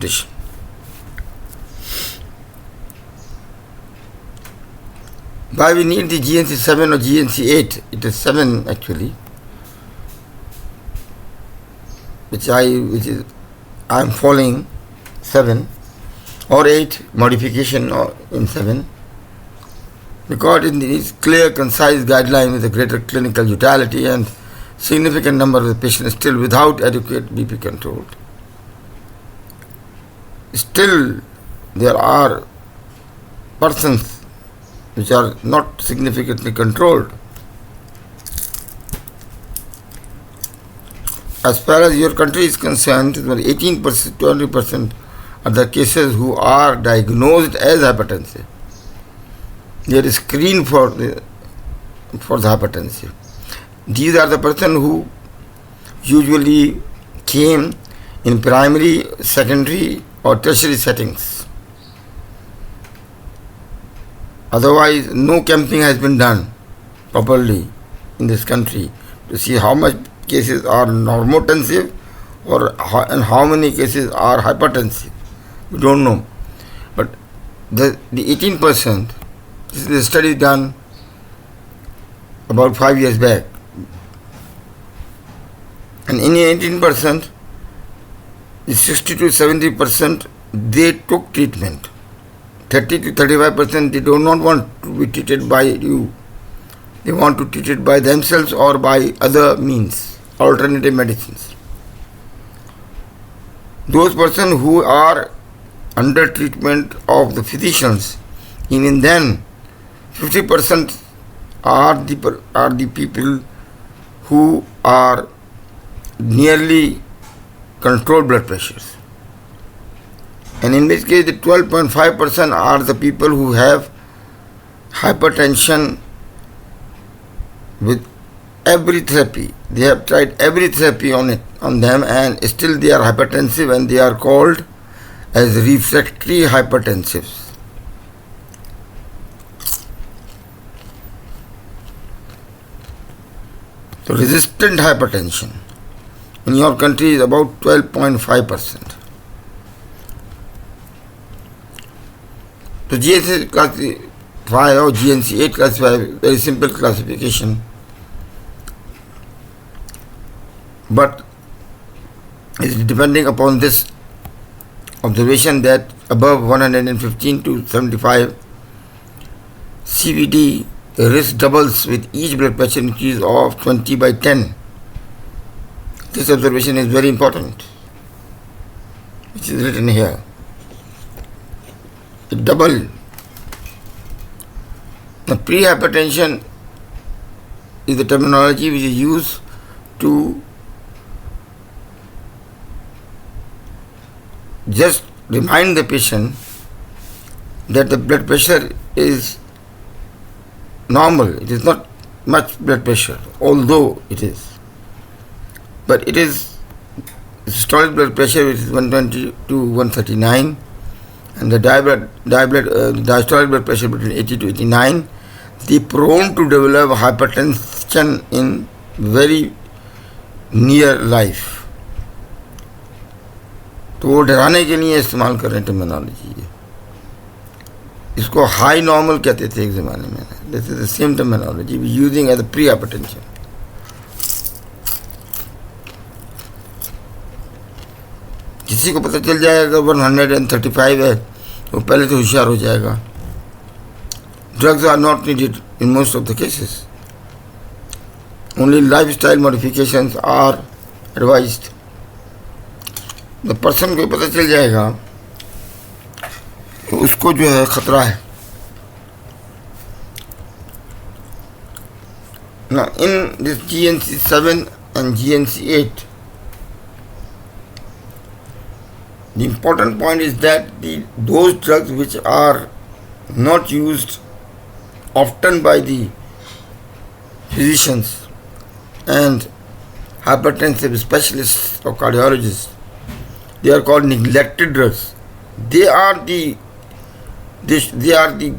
Dish. Why we need the GNC 7 or GNC 8? It is 7 actually, which I am following 7 or 8 modification in 7, because it is clear, concise guideline with a greater clinical utility and significant number of the patients still without adequate BP control. Still, there are persons which are not significantly controlled. As far as your country is concerned, 18%, 20% are the cases who are diagnosed as hypertensive. They are screened for the hypertensive. These are the persons who usually came in primary, secondary or tertiary settings. Otherwise, no camping has been done properly in this country to see how much cases are normotensive and how many cases are hypertensive. We don't know. But the 18%, this is a study done about 5 years back. And in 18%, 60 to 70% they took treatment. 30 to 35% they do not want to be treated by you. They want to treat it by themselves or by other means, alternative medicines. Those persons who are under treatment of the physicians, even then 50% are the people who are nearly controlled blood pressures. And in this case, the 12.5% are the people who have hypertension with every therapy. They have tried every therapy on them, and still they are hypertensive, and they are called as refractory hypertensives. So resistant hypertension in your country is about 12.5%. So GNC classify or GNC 8 classify, very simple classification, but it's depending upon this observation that above 115 to 75 CVD, the risk doubles with each blood pressure increase of 20/10. This observation is very important, which is written here. It double. The pre-hypertension is the terminology which is used to just remind the patient that the blood pressure is normal. It is not much blood pressure, although it is. But it is systolic blood pressure, which is 120 to 139, and the diastolic blood pressure between 80 to 89. They are prone to develop hypertension in very near life. तो वो डराने के लिए इस्तेमाल कर रहे हैं terminology. इसको हाई नॉर्मल कहते थे एक ज़माने में. This is the same terminology we using as a pre hypertension. किसी को पता चल जाएगा 135 है तो पहले तो होशियार हो जाएगा. Drugs are not needed in most of the cases. Only lifestyle modifications are advised. The person को पता चल जाएगा तो उसको जो है खतरा है. Now in this GNC 7 and GNC 8, the important point is that those drugs which are not used often by the physicians and hypertensive specialists or cardiologists, they are called neglected drugs. They are the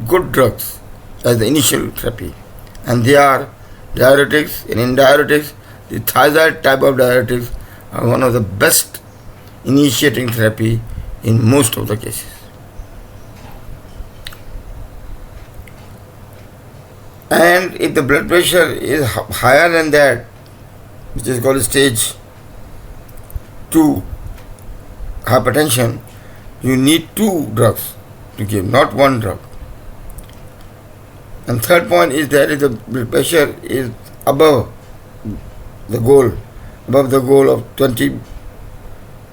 good drugs as the initial therapy, and they are diuretics. And in diuretics, the thiazide type of diuretics are one of the best initiating therapy in most of the cases. And if the blood pressure is higher than that, which is called stage 2 hypertension, you need 2 drugs to give, not 1 drug. And third point is that if the blood pressure is above the goal of 20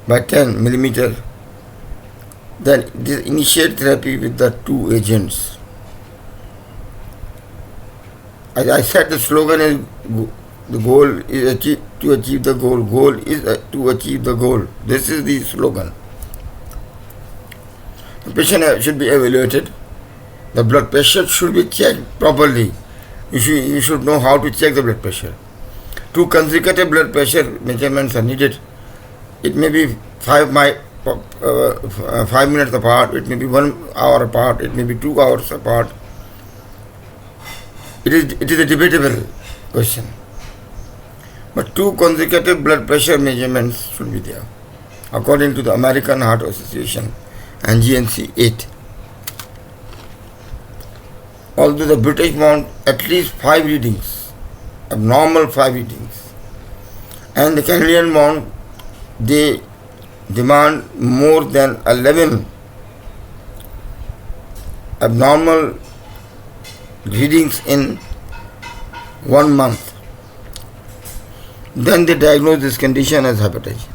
by 10 millimeter, then initiate therapy with the 2 agents. As I said, the slogan is the goal is to achieve the goal. Goal is to achieve the goal. This is the slogan. The patient should be evaluated. The blood pressure should be checked properly. You should know how to check the blood pressure. 2 consecutive blood pressure measurements are needed. It may be 5 minutes apart, it may be 1 hour apart, it may be 2 hours apart. It is a debatable question. But 2 consecutive blood pressure measurements should be there, according to the American Heart Association and GNC 8. Although the British want at least 5 readings, abnormal 5 readings, and the Canadian want, they demand more than 11 abnormal readings in 1 month. Then they diagnose this condition as hypertension.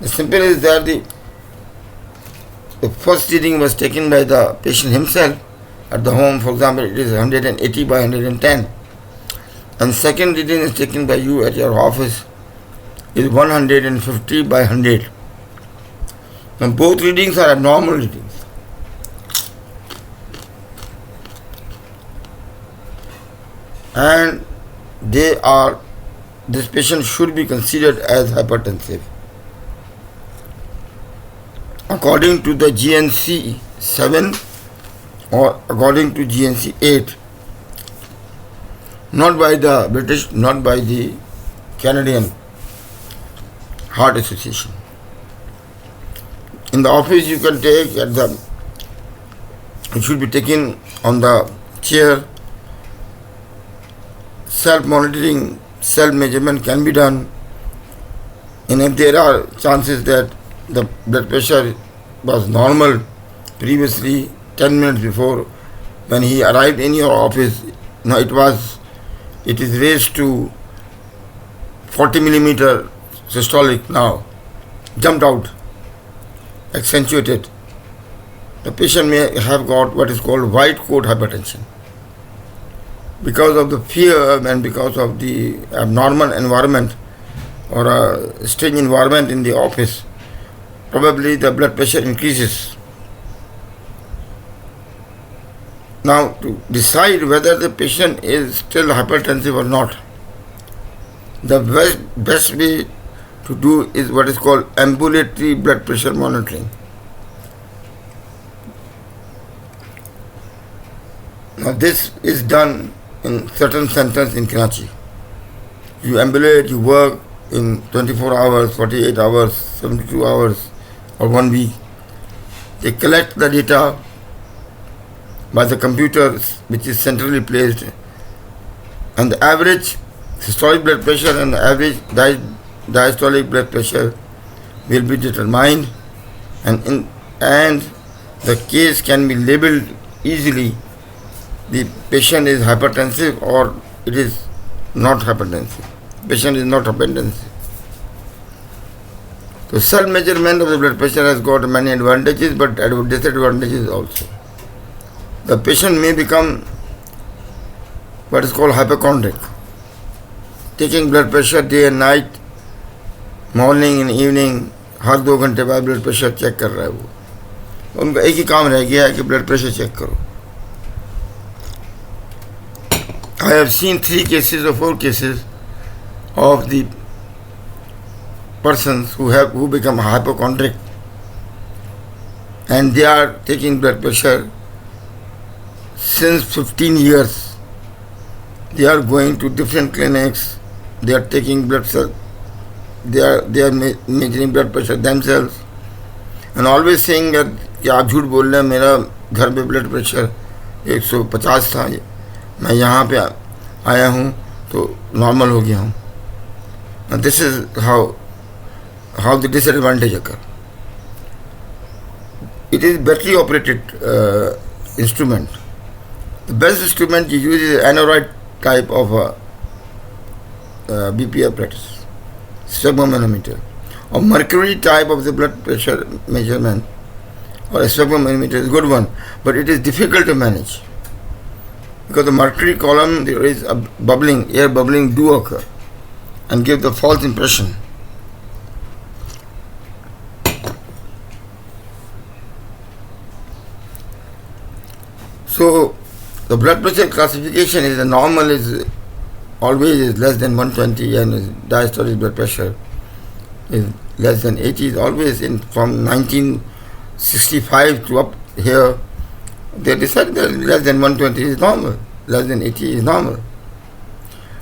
The simple is that the first reading was taken by the patient himself at the home. For example, it is 180 by 110, and second reading is taken by you at your office, is 150 by 100. Now both readings are abnormal readings. And this patient should be considered as hypertensive. According to the GNC 7 or according to GNC 8, not by the British, not by the Canadian Heart Association. In the office you can take it should be taken on the chair. Self-monitoring, self-measurement can be done, and if there are chances that the blood pressure was normal previously 10 minutes before when he arrived in your office, now it is raised to 40 millimeter systolic now, jumped out, accentuated. The patient may have got what is called white coat hypertension. Because of the fear and because of the abnormal environment or a strange environment in the office, probably the blood pressure increases. Now, to decide whether the patient is still hypertensive or not, the best way to do is what is called ambulatory blood pressure monitoring. Now, this is done in certain centers in Karachi. You ambulate, you work in 24 hours, 48 hours, 72 hours or 1 week. They collect the data by the computers which is centrally placed, and the average systolic blood pressure and the average diastolic blood pressure will be determined, and the case can be labeled easily. The patient is hypertensive or it is not hypertensive. Patient is not hypertensive. So self-measurement of the blood pressure has got many advantages but disadvantages also. The patient may become what is called hypochondriac, taking blood pressure day and night, morning and evening, हर 2 घंटे बाद blood pressure check कर रहा है वो. उनका एक ही काम रह गया है कि ब्लड प्रेशर चेक करो. I have seen 3 cases or 4 cases of the persons who become hypochondriac, and they are taking blood pressure since 15 years. They are going to different clinics, they are taking blood they are measuring blood pressure themselves and always saying that कि आप झूठ बोल रहे हैं, मेरा घर पे blood pressure 150 था, मैं यहाँ पे आया हूँ तो नॉर्मल हो गया हूँ. And this is how the disadvantage occur. It is battery operated instrument. The best instrument you use is aneroid type of BP apparatus, sphygmomanometer, or mercury type of the blood pressure measurement, or a sphygmomanometer is a good one, but it is difficult to manage because the mercury column, there is a bubbling, air bubbling do occur and give the false impression. So the blood pressure classification is the normal is always is less than 120 and diastolic blood pressure is less than 80 is always in from 1965 to up here. They decided that less than 120 is normal, less than 80 is normal.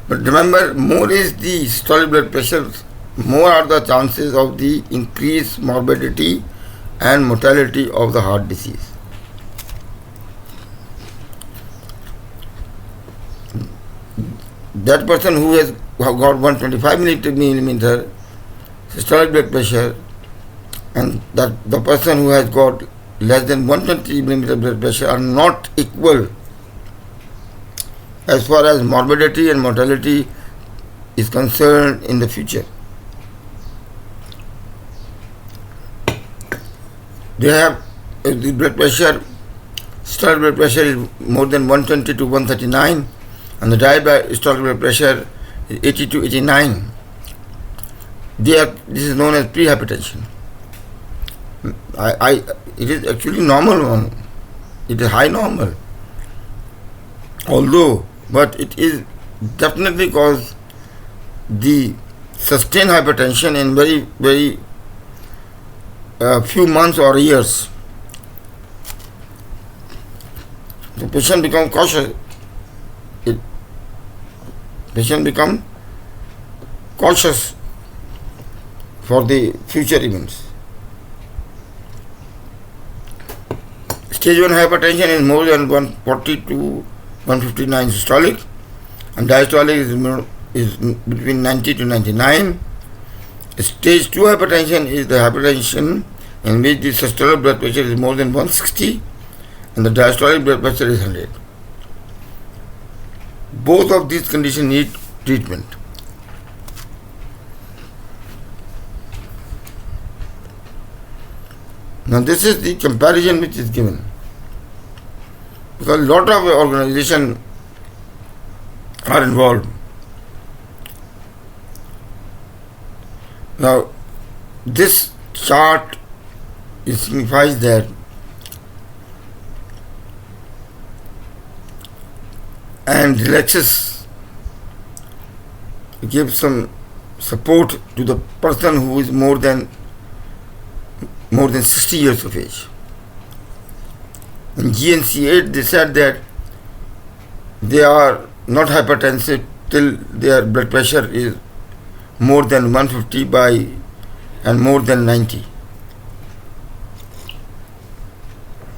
But remember, more is the systolic blood pressure, more are the chances of the increased morbidity and mortality of the heart disease. That person who has got 125 millimeter systolic blood pressure and that the person who has got less than 120 millimeter blood pressure are not equal as far as morbidity and mortality is concerned in the future. They have the blood pressure, systolic blood pressure is more than 120 to 139 and the diastolic blood pressure is 80 to 89. This is known as pre-hypertension. It is actually normal one. It is high normal. But it is definitely cause the sustained hypertension in very few months or years. The patient become cautious. Patient become cautious for the future events. Stage 1 hypertension is more than 140 to 159 systolic and diastolic is between 90 to 99. Stage 2 hypertension is the hypertension in which the systolic blood pressure is more than 160 and the diastolic blood pressure is 100. Both of these conditions need treatment. Now this is the comparison which is given. Because a lot of organizations are involved. Now this chart signifies that and relaxes, gives some support to the person who is more than 60 years of age. In GNC8 they said that they are not hypertensive till their blood pressure is more than 150 by and more than 90.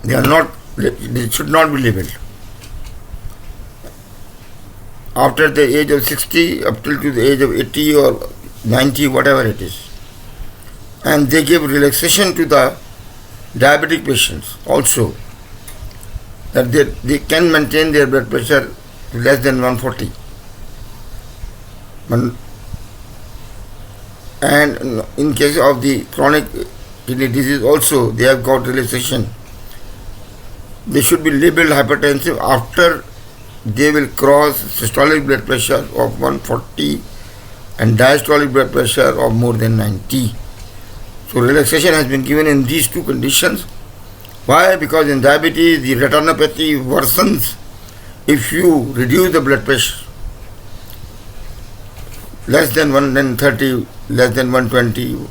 They should not be labeled. After the age of 60 up till to the age of 80 or 90, whatever it is. And they give relaxation to the diabetic patients also, that they can maintain their blood pressure to less than 140. And in case of the chronic kidney disease also, they have got relaxation. They should be labeled hypertensive after they will cross systolic blood pressure of 140 and diastolic blood pressure of more than 90. So relaxation has been given in these two conditions. Why? Because in diabetes the retinopathy worsens if you reduce the blood pressure less than 130, less than 120.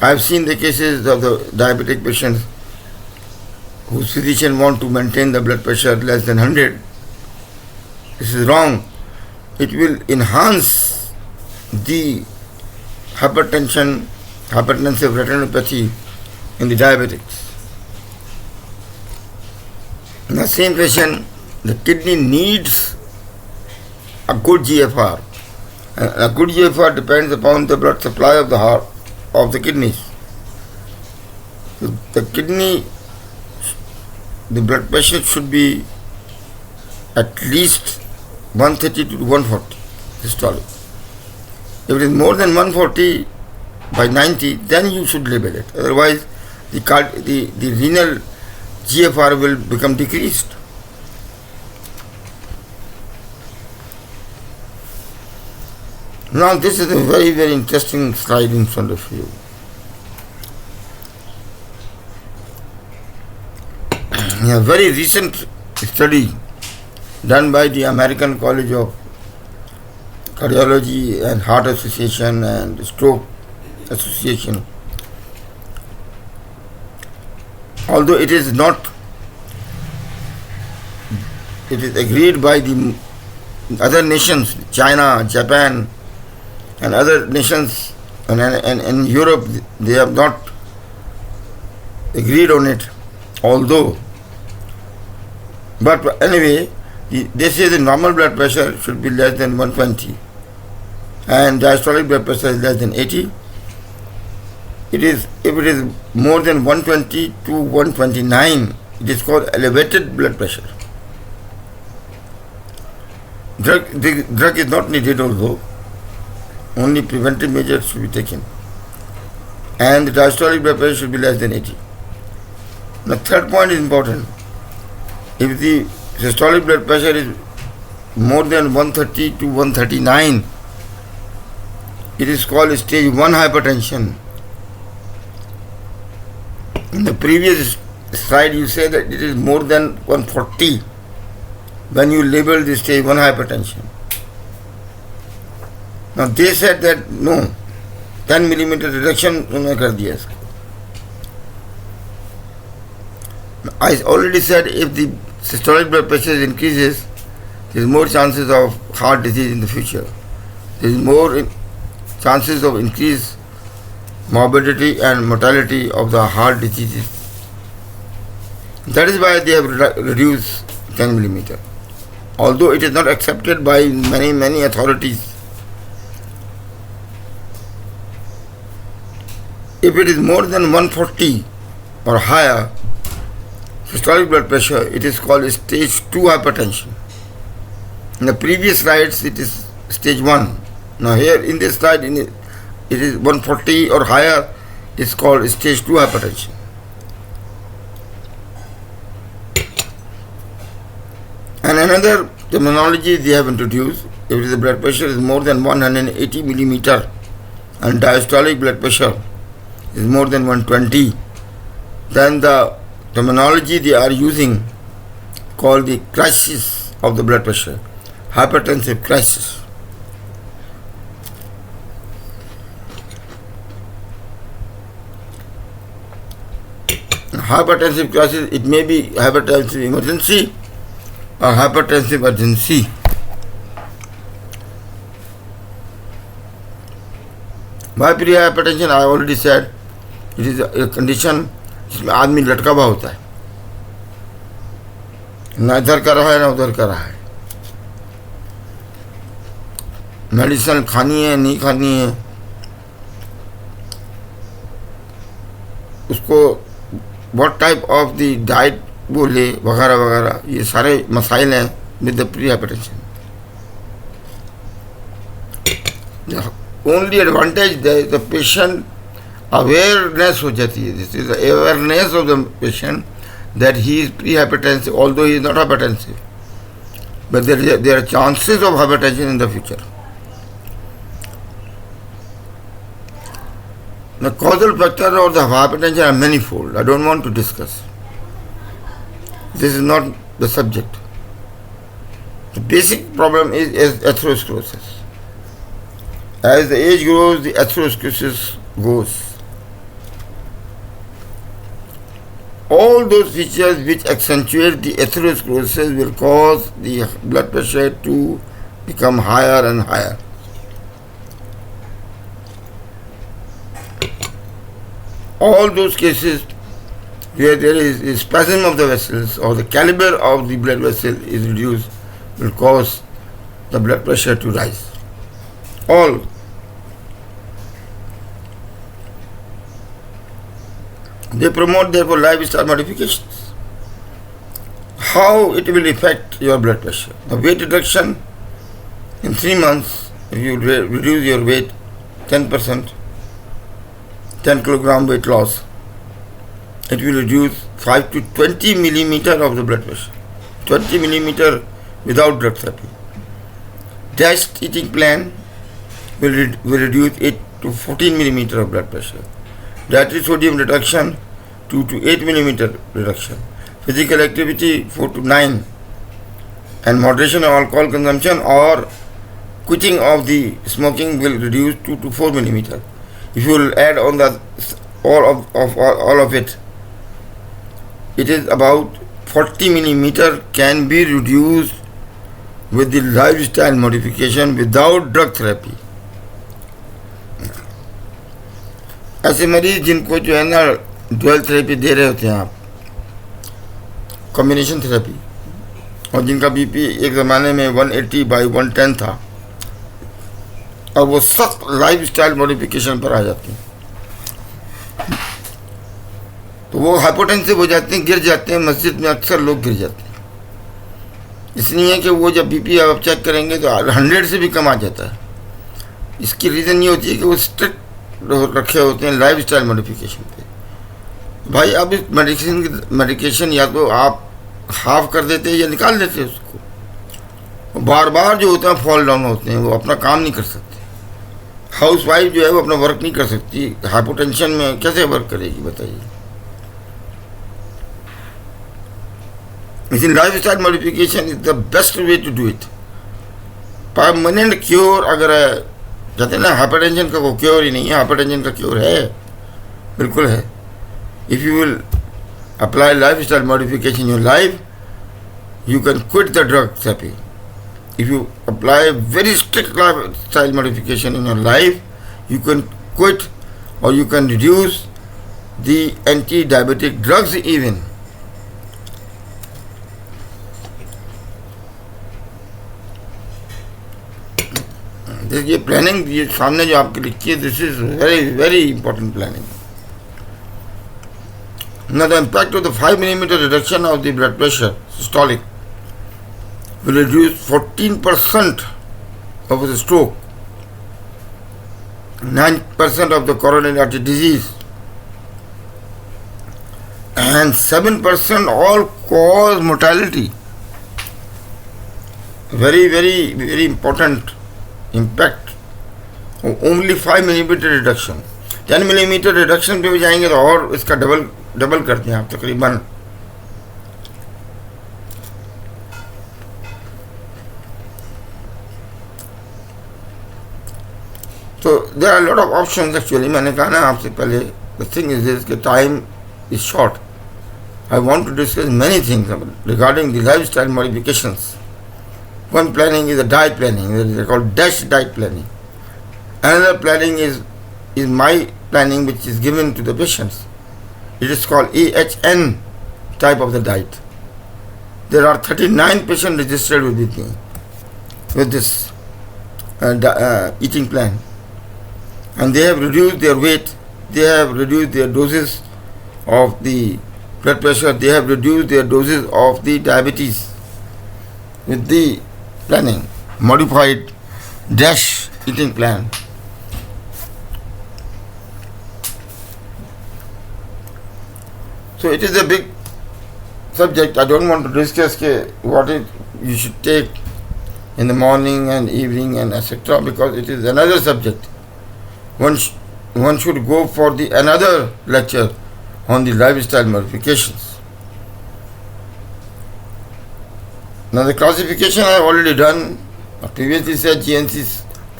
I have seen the cases of the diabetic patients whose physician want to maintain the blood pressure less than 100. This is wrong. It will enhance the hypertension, hypertensive retinopathy in the diabetics. In the same patient, the kidney needs a good GFR. A good GFR depends upon the blood supply of the heart, of the kidneys. The kidney, the blood pressure should be at least 130 to 140 systolic. If it is more than 140 by 90, then you should label it. Otherwise, the renal GFR will become decreased. Now this is a very, very interesting slide in front of you. A very recent study done by the American College of Cardiology and Heart Association and Stroke Association. Although it is agreed by the other nations, China, Japan, and other nations, and in Europe, they have not agreed on it. But anyway, they say the normal blood pressure should be less than 120, and diastolic blood pressure is less than 80. If it is more than 120 to 129, it is called elevated blood pressure. The drug is not needed, although only preventive measures should be taken. And the diastolic blood pressure should be less than 80. The third point is important. If the systolic blood pressure is more than 130 to 139, it is called stage 1 hypertension. In the previous slide, you said that it is more than 140 when you label the stage 1 hypertension. Now they said that no, 10 millimeter reduction उन्होंने कर दिया इसको. I already said if the systolic blood pressure increases, there is more chances of heart disease in the future. There is more chances of increased morbidity and mortality of the heart diseases. That is why they have reduced 10 millimeter. Although it is not accepted by many authorities. If it is more than 140 or higher systolic blood pressure, it is called stage 2 hypertension. In the previous slides, it is stage 1. Now here in this slide, it is 140 or higher, it is called stage 2 hypertension. And another terminology they have introduced, if the blood pressure is more than 180 millimeter and diastolic blood pressure is more than 120, then the terminology they are using called the crisis of the blood pressure, hypertensive crisis. Hypertensive crisis, it may be hypertensive emergency or hypertensive urgency. Why pre-hypertension? I already said it is a condition जिसमें आदमी लटका हुआ होता है, ना इधर कर रहा है ना उधर कर रहा है, मेडिसिन खानी है नहीं खानी है, उसको what type of the diet बोले वगैरह वगैरह, ये सारे मसाइल हैं with the pre hypertension. Only advantage the patient awareness हो जाती है. This is the awareness of the patient that he is pre-hypertensive, although he is not hypertensive, but there are chances of hypertension in the future. The causal factors of the hypertension are manifold. I don't want to discuss. This is not the subject. The basic problem is atherosclerosis. As the age grows, the atherosclerosis goes. All those features which accentuate the atherosclerosis will cause the blood pressure to become higher and higher. all those cases where there is a spasm of the vessels or the caliber of the blood vessel is reduced will cause the blood pressure to rise. All. They promote therefore lifestyle modifications. How it will affect your blood pressure? The weight reduction in 3 months, if you reduce your weight 10%, 10 kilogram weight loss, it will reduce 5 to 20 millimeter of the blood pressure. 20 millimeter without drug therapy. DASH eating plan will reduce 8 to 14 millimeter of blood pressure. Dietary sodium reduction 2 to 8 millimeter reduction. Physical activity 4 to 9. And moderation of alcohol consumption or quitting of the smoking will reduce 2 to 4 millimeter. If you will add on the all of it, it is about 40 millimeter can be reduced with the lifestyle modification without drug therapy. ऐसे मरीज जिनको जो है ना dual therapy दे रहे होते हैं आप, कॉम्बिनेशन थेरेपी, और जिनका बीपी एक ज़माने में 180/110 था और वो सख्त लाइफस्टाइल मॉडिफिकेशन पर आ जाते हैं, तो वो हाइपोटेंसिव हो जाते हैं, गिर जाते हैं। मस्जिद में अक्सर लोग गिर जाते हैं, इसलिए कि वो जब बीपी आप चेक करेंगे तो 100 से भी कम आ जाता है। इसकी रीज़न ये होती है कि वो स्ट्रिक्ट रखे होते हैं लाइफस्टाइल मॉडिफिकेशन पे। भाई अब इस मेडिकेशन या तो आप हाफ कर देते हैं या निकाल देते हैं उसको। बार बार जो होते हैं फॉल डाउन होते हैं, वो अपना काम नहीं कर सकते। हाउस वाइफ जो है वो अपना वर्क नहीं कर सकती, हाइपोटेंशन में कैसे वर्क करेगी बताइए। इसलिए lifestyle modification is the best way to do it. Permanent cure अगर है, कहते हैं ना हाइपरटेंशन का वो क्योर ही नहीं है, हाइपरटेंशन का क्योर है, बिल्कुल है। If you will apply lifestyle modification in your life, you can quit the drug therapy. If you apply very strict lifestyle modification in your life, you can quit or you can reduce the anti-diabetic drugs even. ये planning ये सामने जो आपके लिखी है, this is very important planning. Now the impact of the 5 millimeter reduction of the blood pressure systolic will reduce 14% of the stroke, 9% of the coronary artery disease, and 7% all cause mortality. Very important impact. Only 5 millimeter reduction. 10 millimeter reduction पे भी जाएंगे तो और इसका double करते हैं आप तकरीबन. So there are a lot of options actually. मैंने कहा ना आपसे पहले, the thing is this, कि time is short. I want to discuss many things regarding the lifestyle modifications. One planning is a diet planning. It is called DASH diet planning. Another planning is my planning, which is given to the patients. It is called AHN type of the diet. There are 39 patients registered with me with this eating plan, and they have reduced their weight, they have reduced their doses of the blood pressure, they have reduced their doses of the diabetes with the planning, modified DASH eating plan. So it is a big subject. I don't want to discuss what you should take in the morning and evening and etc., because it is another subject. One should go for the another lecture on the lifestyle modifications. Now the classification I have already done. I previously said GNC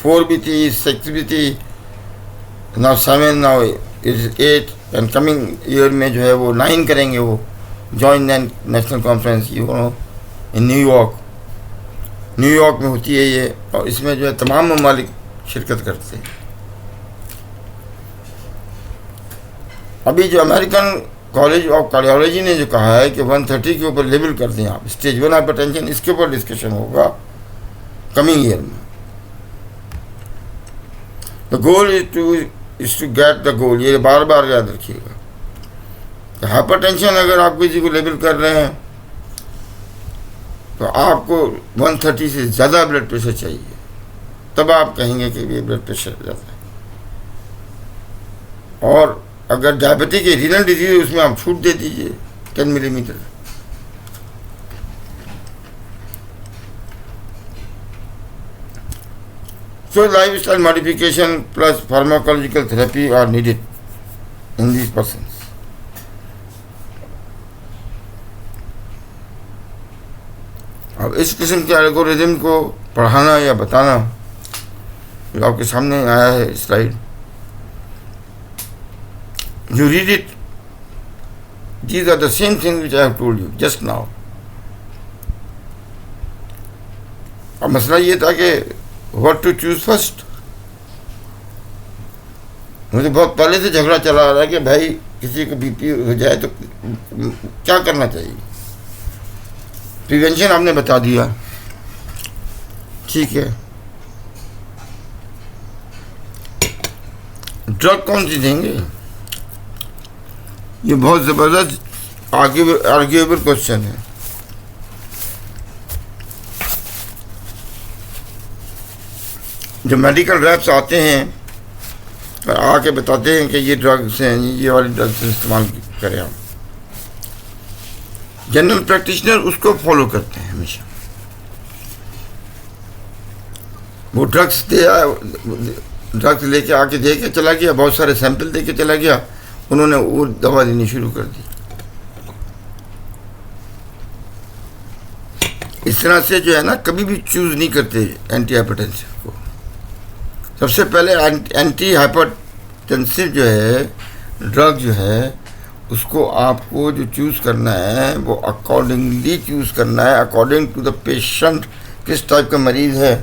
4BT, 6BT, now 7, now it is 8, and coming year में जो है वो 9 करेंगे, वो joint national conference in New York में होती है ये, और इसमें जो है तमाम ममालिक शिरकत करते हैं. अभी जो अमेरिकन कॉलेज ऑफ कार्डियोलॉजी ने जो कहा है कि 130 के ऊपर लेवल कर दें आप, स्टेज 1 हाइपरटेंशन, इसके ऊपर डिस्कशन होगा कमिंग ईयर में। The goal is to get the goal, ये बार बार याद रखिएगा। हाइपरटेंशन अगर आप किसी को लेवल कर रहे हैं तो आपको 130 से ज़्यादा ब्लड प्रेशर चाहिए, तब आप कहेंगे कि ये ब्लड प्रेशर ज़्यादा है। और अगर डायबिटिक है, रीनल डिजीज है, उसमें आप छूट दे दीजिए 10 millimetre. So lifestyle modification plus pharmacological therapy are needed in these persons. अब इस किस्म के एल्गोरिथम को पढ़ाना या बताना, जो आपके सामने आया है slide, you read it, these are the same things which I have told you just now. अब मसला ये था कि what to choose first। मुझे बहुत पहले से झगड़ा चला आ रहा है कि भाई किसी को बीपी हो जाए तो क्या करना चाहिए। प्रिवेंशन आपने बता दिया, ठीक है। ड्रग कौन सी देंगे, ये बहुत ज़बरदस्त आर्ग्यूएबल क्वेश्चन है। जो मेडिकल रैप्स आते हैं और आके बताते हैं कि ये ड्रग्स हैं, ये वाली ड्रग्स इस्तेमाल करें आप, जनरल प्रैक्टिशनर उसको फॉलो करते हैं हमेशा। वो ड्रग्स लेके आके दे के चला गया, बहुत सारे सैंपल दे के चला गया, उन्होंने वो दवा देनी शुरू कर दी। इस तरह से जो है ना, कभी भी चूज नहीं करते एंटी हाइपरटेंसिव को। सबसे पहले एंटी हाइपरटेंसिव जो है ड्रग जो है, उसको आपको जो चूज़ करना है वो अकॉर्डिंगली चूज़ करना है, अकॉर्डिंग टू द पेशेंट, किस टाइप का मरीज़ है,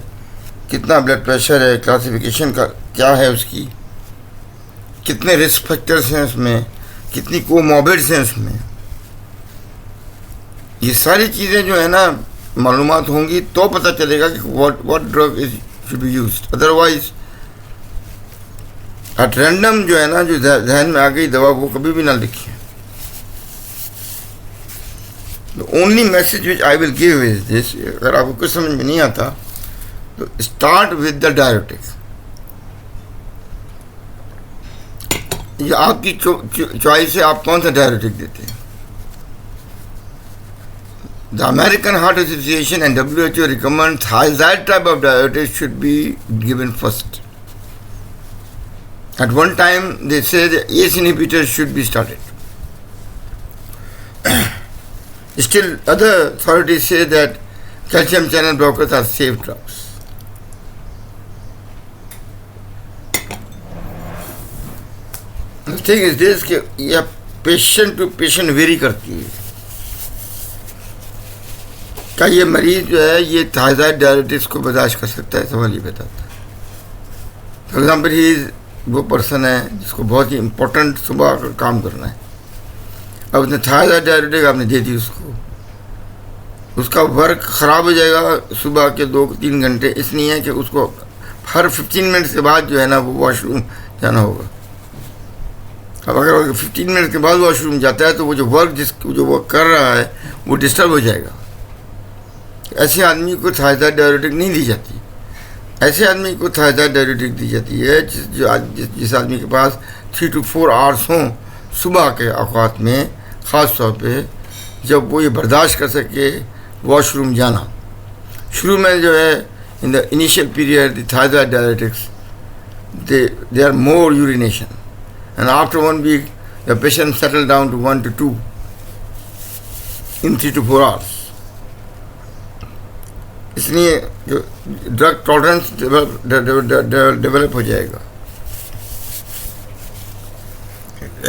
कितना ब्लड प्रेशर है, क्लासिफिकेशन का क्या है उसकी, कितने रिस्क फैक्टर्स हैं उसमें, कितनी कोमॉर्बिड्स हैं उसमें। ये सारी चीज़ें जो है ना मालूमात होंगी तो पता चलेगा कि what drug is should be used. Otherwise at random जो है ना, जो जहन में आ गई दवा, वो कभी भी ना लिखिए। The only message which I will give is this, अगर आपको कुछ समझ में नहीं आता तो स्टार्ट विद द डायरेटिक्स। ये आपकी चॉइस है, आप कौन सा डायरेटिक देते हैं। The American heart association and WHO recommend that type of diuretic should be given first. At one time they say the ACE inhibitors should be started. Still other authorities say that calcium channel blockers are safe drugs. The thing is this कि यह patient to patient very करती है। क्या ये मरीज जो है ये थायराइड डायबिटीज को बर्दाश्त कर सकता है, सवाल ये बताता है। फॉर एग्जाम्पल ही वो पर्सन है जिसको बहुत ही इम्पोर्टेंट सुबह का काम करना है, अब उसने थायराइड डायबिटीज आपने दे दी उसको, उसका वर्क ख़राब हो जाएगा सुबह के 2-3 घंटे, इसलिए है कि उसको हर 15 मिनट के बाद जो है ना वो वॉशरूम जाना होगा। अब अगर 15 मिनट के बाद वॉशरूम जाता है तो वो जो वर्क कर रहा है वो डिस्टर्ब हो जाएगा। ऐसे आदमी को थायराइड डायबिटिक नहीं दी जाती, ऐसे आदमी को थायराइड डायबिटिक दी जाती है जिस आदमी के पास 3 to 4 आवर्स हों सुबह के औकात में, ख़ास तौर पे जब वो ये बर्दाश्त कर सके वॉशरूम जाना। शुरू में जो है in the initial period the thyroid diabetics they are more urination and after 1 week the patient settled down to 1 to 2 in 3 to 4 hours. इसलिए जो ड्रग टॉलरेंस डेवलप हो जाएगा।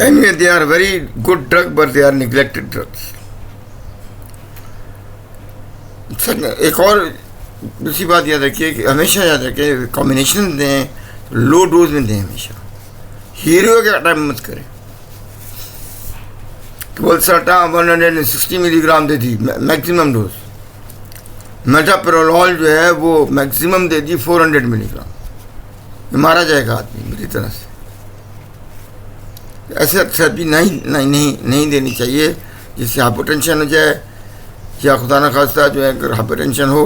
Anyway, they are very good drug but they are neglected drugs. एक और दूसरी बात याद रखिए कि हमेशा याद रखिए कॉम्बिनेशन दें, लो डोज में दें हमेशा, हीरो के टाइम मत करें। क्वोल्सर्टान 160 मिलीग्राम दे दी मैक्सिमम डोज, मेटाप्रोलोल जो है वो मैक्सिमम दे दी 400 मिलीग्राम, ये मारा जाएगा आदमी मेरी तरह से। ऐसे थेरेपी नहीं देनी चाहिए जिससे हाइपरटेंशन हो जाए, या खुदा न खास्ता जो है अगर हाइपरटेंशन हो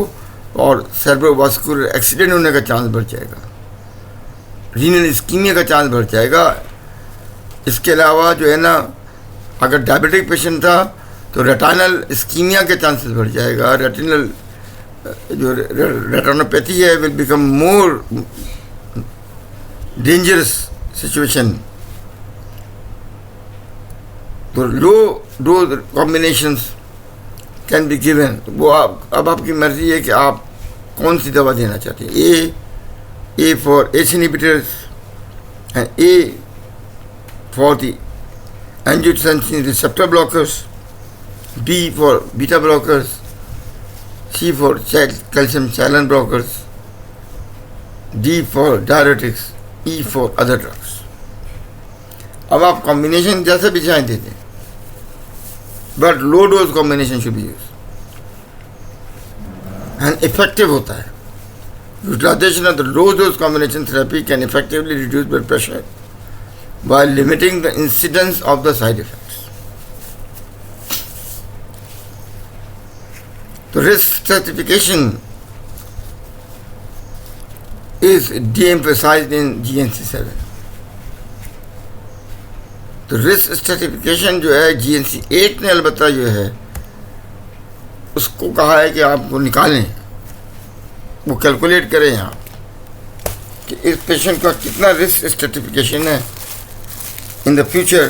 और सेरेब्रोवास्कुलर एक्सीडेंट होने का चांस बढ़ जाएगा, रीनल इस्कीमिया का चांस बढ़ जाएगा। इसके अलावा जो है ना, अगर डायबिटिक पेशेंट था तो रेटाइनल इस्कीमिया के चांसेस बढ़ जाएगा, रेटिनल जो रेटिनोपैथी है will become more dangerous situation. तो low dose combinations can be given. वो अब आपकी मर्जी है कि आप कौन सी दवा देना चाहते हैं। A for ACE inhibitors and A for the angiotensin receptor blockers, B for beta blockers, C for calcium channel blockers, D for diuretics, E for other drugs. अब आप कॉम्बिनेशन जैसे भी चाहें दे दें, but low dose combination should be use and effective होता है। Utilization of the low dose combination therapy can effectively reduce blood pressure by limiting the incidence of the side effects. The risk stratification is de-emphasized in GNC7. तो risk stratification जो है GNC8 ने अलबत्ता जो है उसको कहा है कि आपको निकालें, वो कैलकुलेट करें आप कि इस पेशेंट का कितना रिस्क स्ट्रेटिफिकेशन है in the future,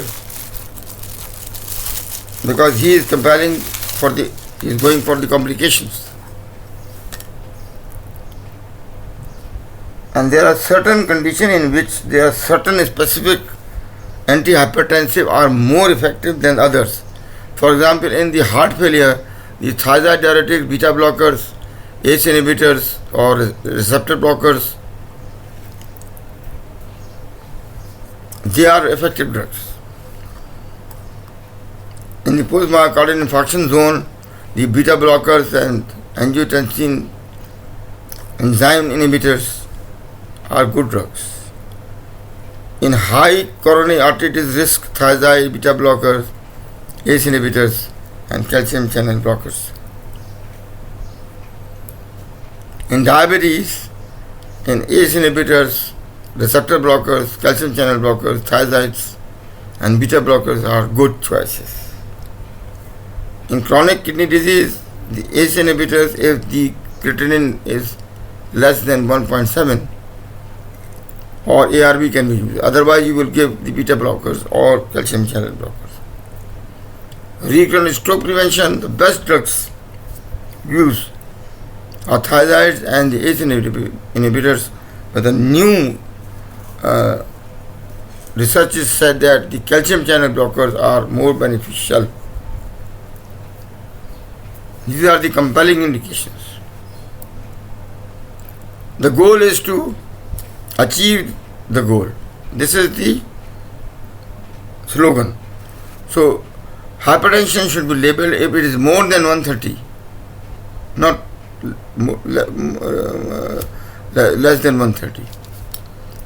because he is going for the complications, and there are certain conditions in which there are certain specific antihypertensive are more effective than others. For example, in the heart failure, the thiazide diuretics, beta blockers, ACE inhibitors or receptor blockers, they are effective drugs. In the post-myocardial infarction zone, the beta blockers and angiotensin enzyme inhibitors are good drugs. In high coronary artery disease risk, thiazide, beta blockers, ACE inhibitors and calcium channel blockers. In diabetes, in ACE inhibitors, receptor blockers, calcium channel blockers, thiazides and beta blockers are good choices. In chronic kidney disease, the ACE inhibitors, if the creatinine is less than 1.7 or ARB can be used. Otherwise, you will give the beta blockers or calcium channel blockers. Recurrent stroke prevention, the best drugs used are thiazides and the ACE inhibitors, but the new research has said that the calcium channel blockers are more beneficial. These are the compelling indications. The goal is to achieve the goal. This is the slogan. So, hypertension should be labeled if it is more than 130, not less than 130.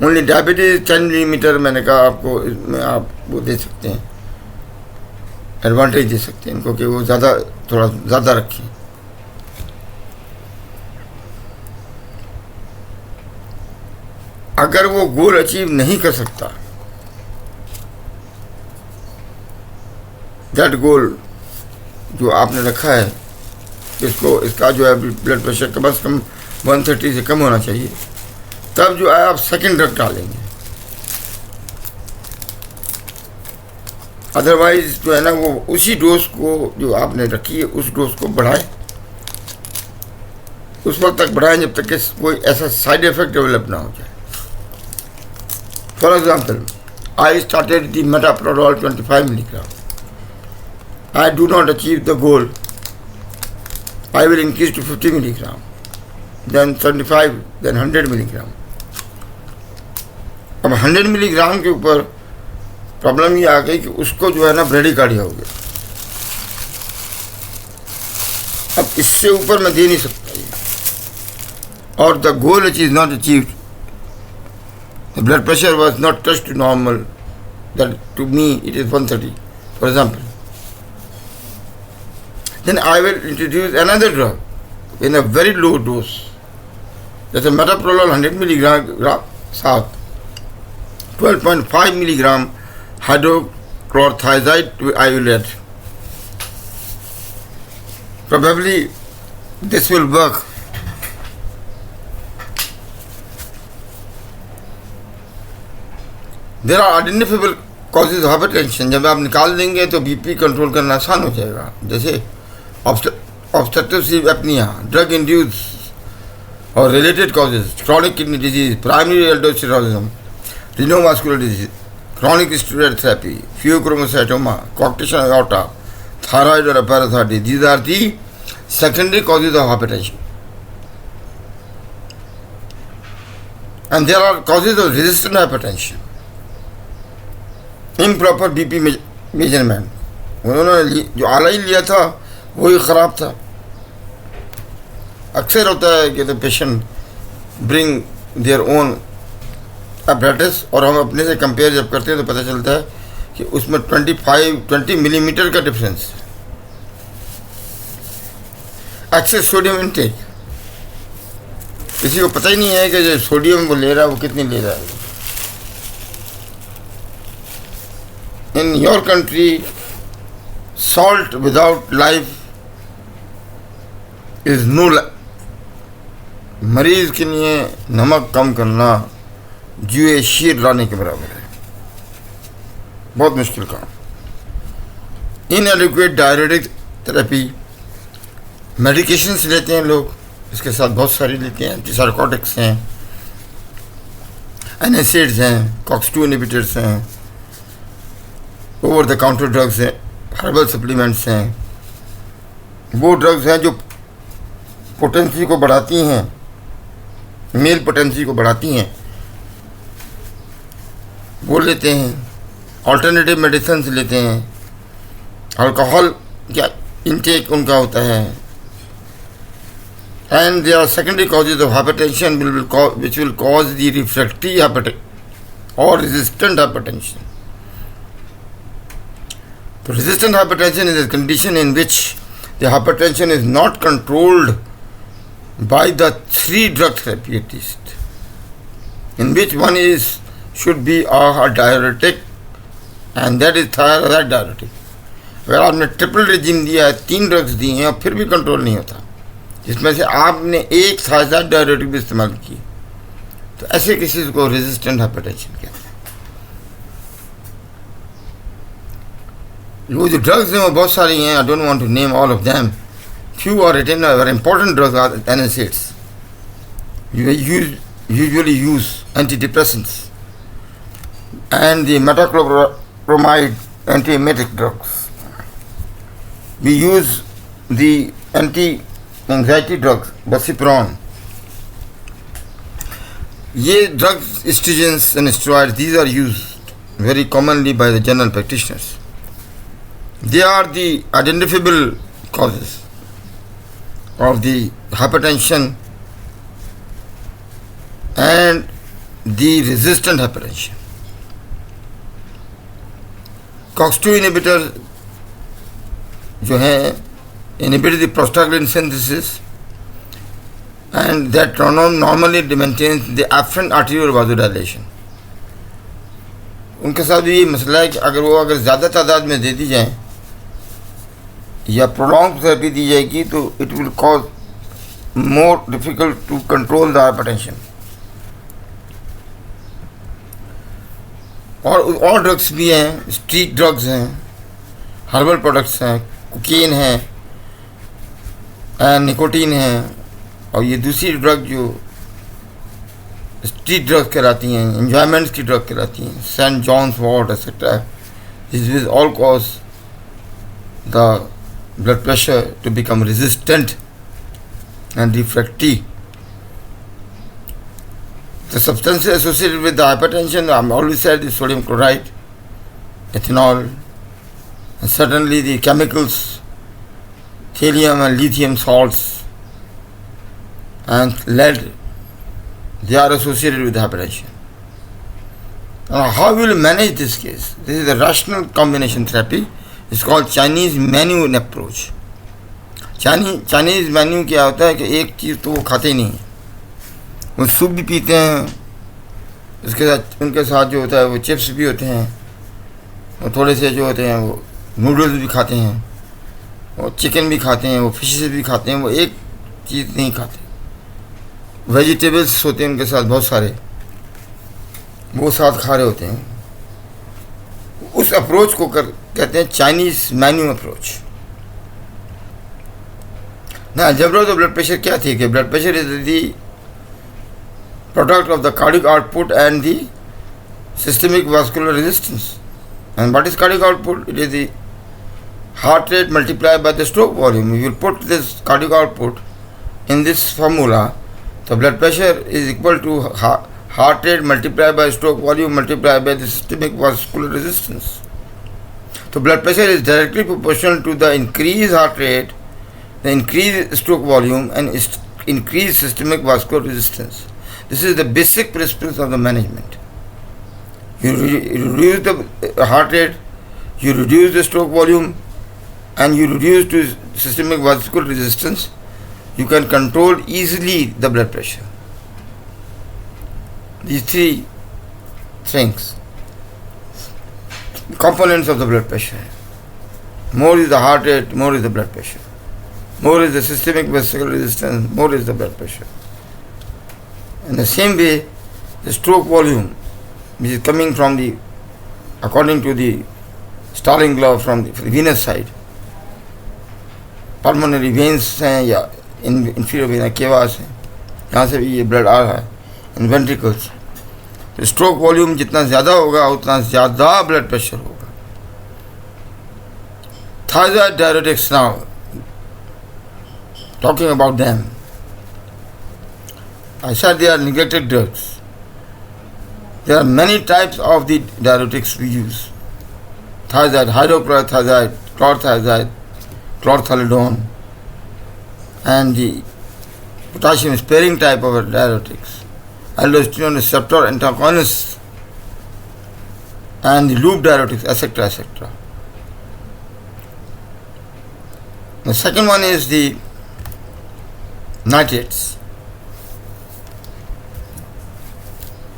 Only diabetes 10 millimetre मैंने कहा आपको, इसमें आप वो दे सकते हैं, advantage दे सकते हैं इनको कि वो थोड़ा ज़्यादा रखें। अगर वो गोल अचीव नहीं कर सकता, दैट गोल जो आपने रखा है, इसका जो है ब्लड प्रेशर कम से कम 130 से कम होना चाहिए, तब जो है आप सेकेंड ड्रग डालेंगे। अदरवाइज जो है ना, वो उसी डोज को जो आपने रखी है उस डोज को बढ़ाए, उस वक्त तक बढ़ाएं जब तक कि कोई ऐसा साइड इफेक्ट डेवलप ना हो जाए। For example, I started the metoprolol 25 milligram. I do not achieve the goal, I will increase to 50 milligram, then 75, then 100 milligram. अब 100 मिलीग्राम के ऊपर प्रॉब्लम ये आ गई कि उसको जो है ना ब्रेडिकार्डिया हो गया। इससे ऊपर मैं दे नहीं सकता ये, और the goal is not achieved. The blood pressure was not touch to normal, that to me it is 130 for example. Then I will introduce another drug in a very low dose. That's a metoprolol 100 milligram साथ 12.5 milligram hydrochlorothiazide I will add. Probably this will work. There are identifiable causes of hypertension. जब आप निकाल देंगे तो BP control करना आसान हो जाएगा. जैसे obstructive sleep apnea, drug induced or related causes, chronic kidney disease, primary aldosteronism, renovascular disease, chronic steroid therapy, pheochromocytoma, coarctation aorta, thyroid or parathyroid. These are the secondary causes of hypertension. And there are causes of resistant hypertension. Improper BP measurement. उन्होंने जो आला ही लिया था वही ख़राब था. अक्सर होता है कि the patient bring their own apparatus, और हम अपने से कंपेयर जब करते हैं तो पता चलता है कि उसमें 20 मिलीमीटर का डिफरेंस है. एक्सेस सोडियम इनटेक, किसी को पता ही नहीं है कि जो सोडियम वो ले रहा है वो कितनी ले रहा है. In your country salt without life is no. मरीज के लिए नमक कम करना जुए शीर लाने के बराबर है. बहुत मुश्किल काम. इनएडिक्वेट डायरेटिक थेरेपी, मेडिकेशंस लेते हैं लोग, इसके साथ बहुत सारी लेते हैं. एंटीसाइकोटिक्स हैं, एनएसएइड्स हैं, कॉक्स-2 इनहिबिटर्स हैं, ओवर द काउंटर ड्रग्स हैं, हर्बल सप्लीमेंट्स हैं. वो ड्रग्स हैं जो पोटेंसी को बढ़ाती हैं, मेल पोटेंसी को बढ़ाती हैं, वो लेते हैं. ऑल्टरनेटिव मेडिसिन लेते हैं. अल्कोहल क्या इनटेक उनका होता है. And there are secondary causes of hypertension which will cause the refractory hypertension और resistant hypertension. So resistant hypertension is a condition in which the hypertension is not controlled by the 3 drug therapy at least, in which one should be a diuretic, and that is thyroid diuretic. अगर आपने triple regime दिया है, 3 drugs दिए हैं और फिर भी control नहीं होता, जिसमें से आपने एक थायराइड डायरेटिक भी इस्तेमाल की, तो ऐसे केसेस को रेजिस्टेंट हाइपरटेंशन कहते हैं. वो जो ड्रग्स हैं वो बहुत सारी हैं. I don't want to name all of them. Few are written. Very important drugs are NSAIDs. usually use antidepressants and the metoclopramide antiemetic drugs. We use the anti-anxiety drugs, basipron. ये drugs, estrogens and steroids, these are used very commonly by the general practitioners. They are the identifiable causes of the hypertension and the resistant hypertension. COX-2 inhibitor जो है inhibit the prostaglandin synthesis and that normally maintains the afferent arterial vasodilation. उनके साथ भी ये मसला है कि अगर ज़्यादा तादाद में दे दी जाए या प्रोलॉन्ग थेरेपी दी जाएगी तो it will cause more difficult to control the hypertension. और ड्रग्स भी हैं, स्ट्रीट ड्रग्स हैं, हर्बल प्रोडक्ट्स हैं, कोकीन है, निकोटीन है, और ये दूसरी ड्रग जो स्ट्रीट ड्रग्स कहलाती हैं, एंजॉयमेंट्स की ड्रग कहलाती हैं, Saint John's wort etcetera. This will all cause the blood pressure to become resistant and refractory. The substances associated with the hypertension, I always said, is sodium chloride, ethanol, and certainly the chemicals thallium and lithium salts and lead, they are associated with hypertension. Now, how will you manage this case? This is a rational combination therapy. It's called Chinese menu approach. Chinese menu क्या होता है कि एक चीज़ तो वो खाते ही नहीं हैं, वो सूप भी पीते हैं, उसके साथ उनके साथ जो होता है वो चिप्स भी होते हैं, और थोड़े से जो होते हैं वो नूडल्स भी खाते हैं, और चिकन भी खाते हैं, वो फिशेस भी खाते हैं, वो एक चीज़ नहीं खाते. वेजिटेबल्स होते हैं उनके साथ बहुत सारे, वो साथ खा रहे होते हैं. उस अप्रोच को कहते हैं चाइनीज़ मेन्यू अप्रोच. ना जबरदस्त ब्लड प्रेशर क्या थी कि blood pressure is the product of the cardiac output and the systemic vascular resistance. And what is cardiac output? It is the heart rate multiplied by the stroke volume. If you put this cardiac output in this formula, the blood pressure is equal to heart rate multiplied by stroke volume multiplied by the systemic vascular resistance. So blood pressure is directly proportional to the increased heart rate, the increased stroke volume, and increased systemic vascular resistance. This is the basic principles of the management. You reduce the heart rate, you reduce the stroke volume, and you reduce to systemic vascular resistance, you can control easily the blood pressure. These three things, components of the blood pressure. More is the heart rate, more is the blood pressure. More is the systemic vascular resistance, more is the blood pressure. In the same way, the stroke volume, which is coming from the, according to the Starling law, from the venous side, pulmonary veins हैं या inferior vena cavas हैं, यहाँ से भी ये blood आ रहा है, in ventricles. तो stroke volume जितना ज़्यादा होगा उतना ज़्यादा blood pressure होगा. Thyroid diuretics now, talking about them. I said they are neglected drugs. There are many types of the diuretics we use. Thiazide, hydrochlorothiazide, chlorothiazide, chlorthalidone, and the potassium sparing type of diuretics, aldosterone receptor antagonists, and the loop diuretics, etc., etc. The second one is the nitrates.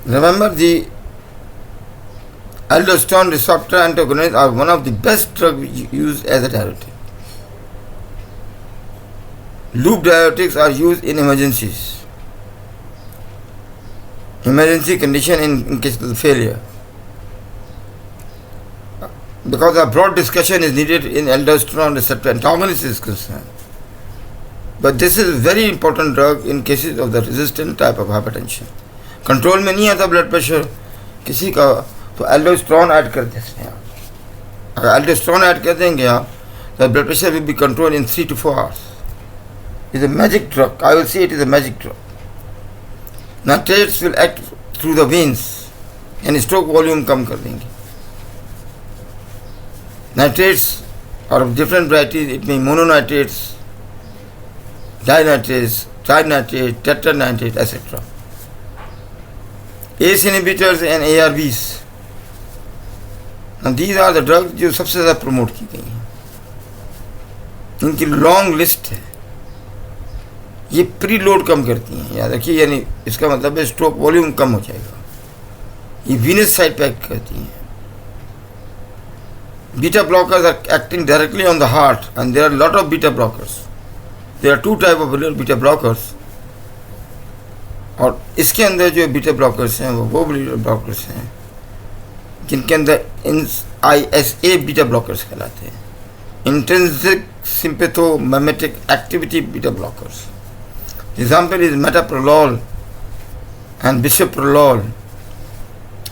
Remember, the aldosterone receptor antagonists are one of the best drugs used as a diuretic. Loop diuretics are used in emergencies, emergency condition in case of failure. Because a broad discussion is needed in aldosterone receptor antagonist is concerned. But this is a very important drug in cases of the resistant type of hypertension. Control में नहीं आता blood pressure किसी का, तो aldosterone add कर देते हैं आप. अगर एल्डोस्टेरोन ऐड कर देंगे आप, तो blood pressure will be control in 3 to 4 hours. Is a magic drug. I will say it is a magic drug. Nitrates will act through the veins and stroke volume कम कर देंगे. Nitrates are of different varieties. It mean mononitrates, dinitrates, trinitrate, tetranitrate, etcetera. ACE inhibitors and ARBs. Now these are the drugs जो सबसे ज़्यादा promote की गई हैं. इनकी लॉन्ग लिस्ट है. ये प्री लोड कम करती हैं, याद रखिए. यानी इसका मतलब है स्ट्रोक वॉल्यूम कम हो जाएगा. ये वीनस साइड पे एक्ट करती हैं. Beta blockers are acting directly on the heart, and there are a lot of beta blockers. There are 2 types of beta blockers. और इसके अंदर जो बीटा ब्लॉकर्स हैं वो बीटा ब्लॉकर्स हैं जिनके अंदर ISA बीटा ब्लॉकर्स कहलाते हैं. Intrinsic sympathomimetic activity beta blockers. Example is metoprolol and bisoprolol.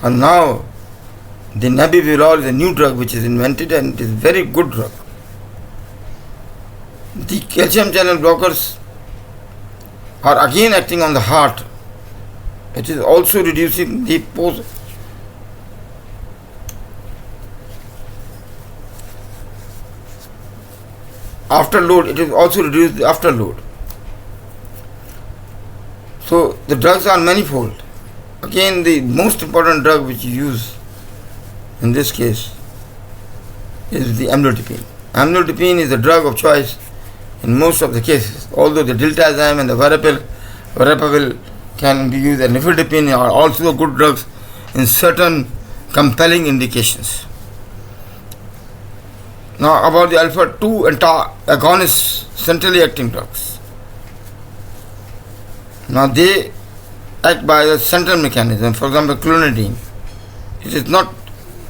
And now the mbbs is a new drug which is invented, and it is a very good drug. The calcium channel blockers are again acting on the heart. It is also reducing the afterload, it is also reduce the afterload. So the drugs are manifold. Again, the most important drug which you use in this case is the amlodipine. Amlodipine is the drug of choice in most of the cases, although the diltiazem and the verapamil can be used, and nifedipine are also good drugs in certain compelling indications. Now about the alpha-2 antagonists, centrally acting drugs. Now they act by the central mechanism. For example, clonidine. It is not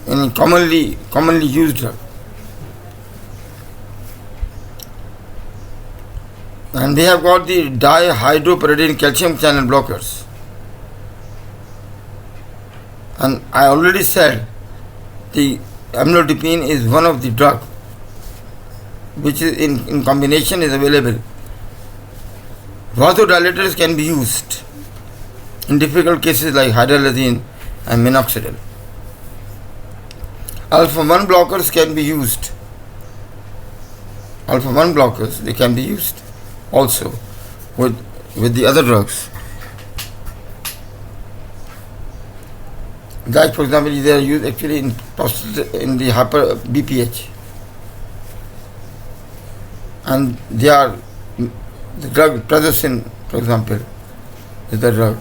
any commonly used drug. And they have got the dihydropyridine calcium channel blockers. And I already said the amlodipine is one of the drug which is in combination is available. Vasodilators can be used in difficult cases like hydralazine and minoxidil. Alpha-1 blockers can be used. Alpha-1 blockers, they can be used also with the other drugs. Like for example, they are used actually in the hyper BPH, and they are the drug prazosin, for example, is the drug,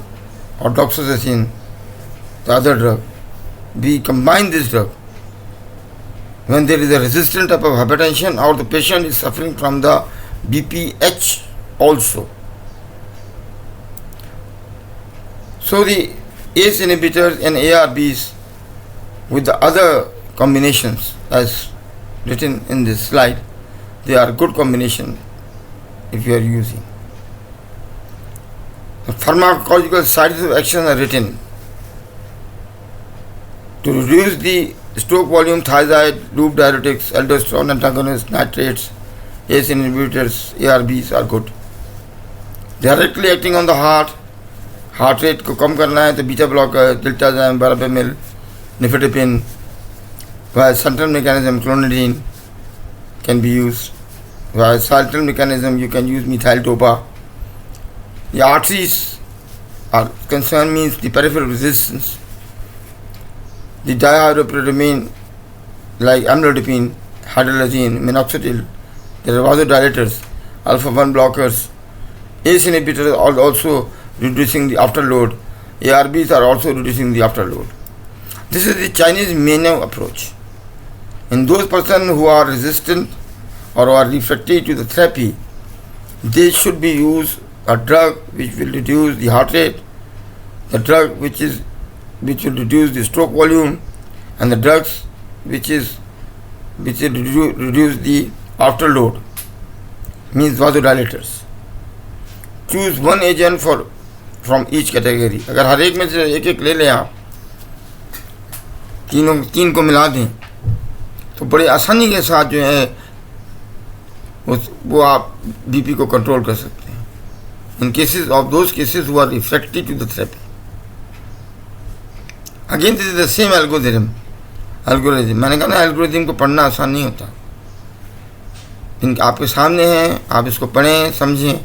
or doxorubicin, the other drug. We combine this drug when there is a resistant type of hypertension or the patient is suffering from the BPH also. So the ACE inhibitors and ARBs with the other combinations as written in this slide, they are good combination if you are using. The pharmacological sides of action are written. To reduce the stroke volume, thiazide, loop diuretics, aldosterone antagonists, nitrates, ACE inhibitors, ARBs are good. Directly acting on the heart rate को कम करना है तो beta blocker, diltiazem, verapamil, nifedipine, while central mechanism clonidine can be used. While central mechanism you can use methyl dopa. The arteries are concerned means the peripheral resistance. The dihydropyridine like amlodipine, hydralazine, minoxidil, there are vasodilators, alpha-1 blockers. ACE inhibitors are also reducing the afterload. ARBs are also reducing the afterload. This is the Chinese menu approach. In those persons who are resistant or are refractory to the therapy, they should be used a drug which will reduce the heart rate, the drug which will reduce the stroke volume, and the drugs which will reduce the afterload, means vasodilators. Choose one agent from each category. अगर हर एक में से एक एक ले लें आप, तीन को मिला दें तो बड़े आसानी के साथ जो है वो आप बीपी को कंट्रोल कर सकते हैं. In cases of those cases who are refractory to the therapy. Again, this is the same algorithm. मैंने कहा ना, एल्गोरिथम को पढ़ना आसान नहीं होता. आपके सामने है, आप इसको पढ़ें, समझें.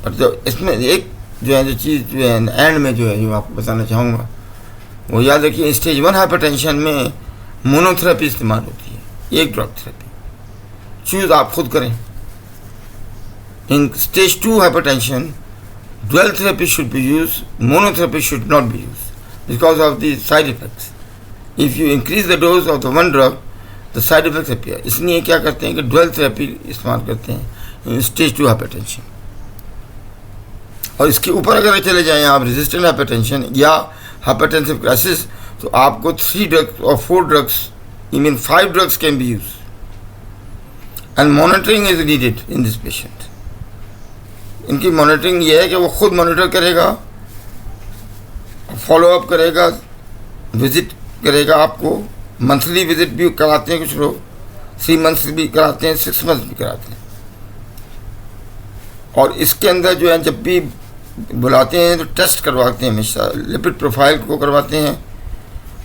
पर जो इसमें एक जो चीज़ जो है एंड में जो है जो आपको बताना चाहूँगा वो याद रखिए. स्टेज 1 हाइपरटेंशन में मोनोथेरेपी इस्तेमाल होती है, एक ड्रग थेरेपी. चूज आप खुद करें. In stage 2 hypertension dual therapy should be use, monotherapy should not be use because of the side effects. If you increase the dose of the one drug the side effects appear. इसलिए क्या करते हैं कि dual therapy इस्तेमाल करते हैं in stage 2 hypertension. और इसके ऊपर अगर चले जाएं आप रेजिस्टेंट हाइपरटेंशन या हाइपरटेंसिव क्राइसिस, तो आपको 3 ड्रग्स और 4 drugs, I mean 5 drugs can be use. And monitoring is needed in this patient. इनकी मॉनिटरिंग ये है कि वो खुद मॉनिटर करेगा, फॉलो अप करेगा, विजिट करेगा. आपको मंथली विजिट भी कराते हैं कुछ लोग, 3 मंथ्स भी कराते हैं, 6 मंथ्स भी कराते हैं. और इसके अंदर जो है जब भी बुलाते हैं तो टेस्ट करवाते हैं, हमेशा लिपिड प्रोफाइल को करवाते हैं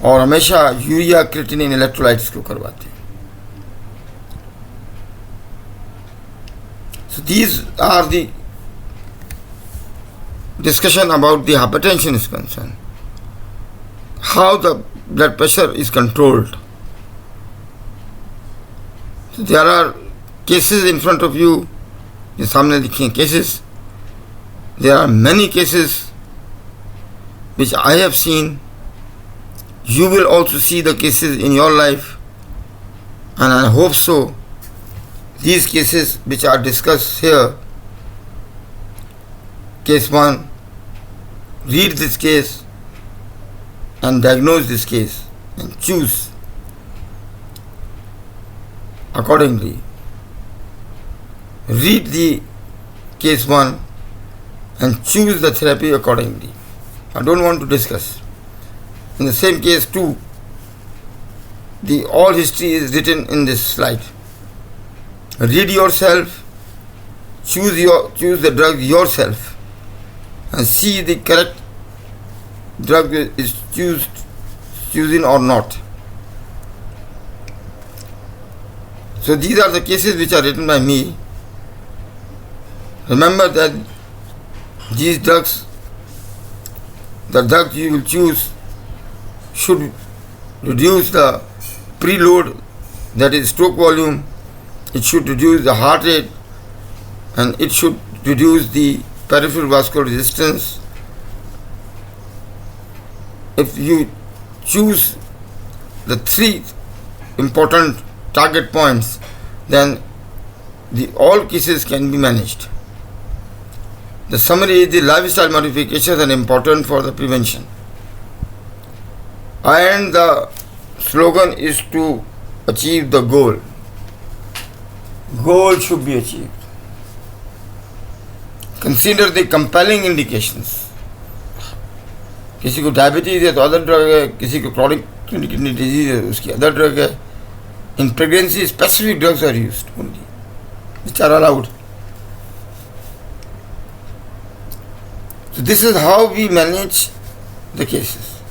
और हमेशा यूरिया क्रिएटिनिन इलेक्ट्रोलाइट्स को करवाते हैं. So these are the discussion about the hypertension is concerned. How the blood pressure is controlled. So there are cases in front of you. ये सामने लिखे हैं cases. There are many cases which I have seen. You will also see the cases in your life, and I hope so. These cases which are discussed here, case 1, read this case and diagnose this case and choose accordingly. Read the case 1 and choose the therapy accordingly. I don't want to discuss. In the same case 2, the all history is written in this slide. Read yourself, choose the drug yourself, and see the correct drug is chosen or not. So these are the cases which are written by me. Remember that these drugs, the drugs you will choose should reduce the preload, that is stroke volume, it should reduce the heart rate, and it should reduce the peripheral vascular resistance. If you choose the 3 important target points, then all cases can be managed. The summary is the lifestyle modifications are important for the prevention. And the slogan is to achieve the goal. Goal should be achieved. Consider the compelling indications. किसी को diabetes है तो other drug है, किसी को chronic kidney disease है उसकी other drug है. In pregnancy, specific drugs are used only, which are allowed. So this is how we manage the cases.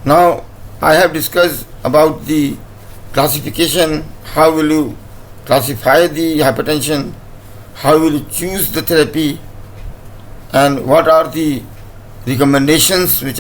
Now I have discussed about the classification. How will you classify the hypertension? How will you choose the therapy? And what are the recommendations which